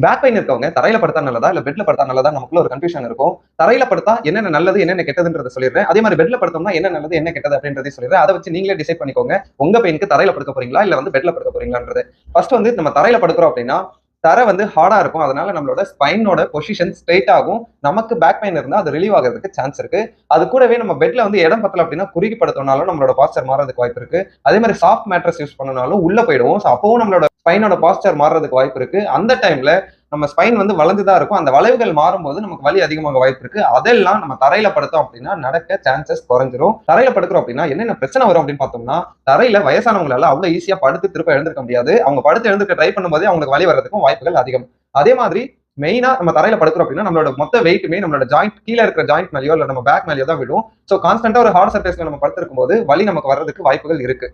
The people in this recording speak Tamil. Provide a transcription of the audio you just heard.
பேக் பெயின் இருக்கவங்க தரையில படுத்தா நல்லதா இல்ல பெட்ல படுத்தா நல்லதா நமக்குள்ள ஒரு கன்ஃபியூஷன் இருக்கும். தரையில படுத்தா என்னென்ன நல்லது என்னென்ன கெட்டதுன்றத சொல்லிடுறேன். அதே மாதிரி பெட்ல படுத்தோம்னா என்ன நல்லது என்ன கெட்டது அப்படின்றதையும் சொல்லிடுறேன். அதை வச்சு நீங்களே டிசைட் பண்ணிக்கோங்க. உங்க பெயினுக்கு தரையில படுக்க போறீங்களா இல்ல வந்து பெட்ல படுக்க போறீங்களான்றது. ஃபர்ஸ்ட் வந்து நம்ம தரையில படுக்கிறோம் அப்படின்னா தரை வந்து ஹார்டா இருக்கும். அதனால நம்மளோட ஸ்பைனோட பொசிஷன் ஸ்ட்ரெயிட் ஆகும். நமக்கு பேக் பெயின் இருந்தா அது ரிலீவ் ஆகிறதுக்கு சான்ஸ் இருக்கு. அது கூடவே நம்ம பெட்ல வந்து இடம் பத்தல அப்படின்னா குறுகி படுத்தோம்னாலும் நம்மளோட பாஸ்டர் மாறதுக்கு வாய்ப்பு இருக்கு. அதே மாதிரி சாஃப்ட் மேட்ரஸ் யூஸ் பண்ணனாலும் உள்ள போயிடுவோம். அப்பவும் நம்மளோட ஸ்பைனோட பாஸ்டர் மாறுறதுக்கு வாய்ப்பு இருக்கு. அந்த டைம்ல நம்ம ஸ்பைன் வந்து வளைஞ்சுதான் இருக்கும். அந்த வளைவுகள் மாறும்போது நமக்கு வலி அதிகமாக வாய்ப்பு இருக்கு. அதெல்லாம் நம்ம தரையில படுத்தோம் அப்படின்னா நடக்க சான்சஸ் குறைஞ்சிரும். தரையில படுக்கிறோம் அப்படின்னா என்னென்ன பிரச்சனை வரும் அப்படின்னு பார்த்தோம்னா, தரையில வயசானவங்களால அவ்வளவு ஈஸியா படுத்து திருப்ப எழுந்திருக்க முடியாது. அவங்க படுத்து எழுந்திருக்க ட்ரை பண்ணும்போதே அவங்களுக்கு வலி வர்றதுக்கும் வாய்ப்புகள் அதிகம். அதே மாதிரி மெயினா நம்ம தரையில படுக்கிறோம் அப்படின்னா நம்மளோட மொத்த வெயிட்டுமே நம்மளோட ஜாயிண்ட் கீழே இருக்கிற ஜாயிண்ட் மேலயோ இல்ல நம்ம பேக் மேலயோ தான் விடும். சோ கான்ஸ்டன்டா ஒரு ஹார்ட் சர்ஃபேஸ்ல நம்ம படுத்திருக்கும் போது வலி நமக்கு வர்றதுக்கு வாய்ப்புகள் இருக்கு.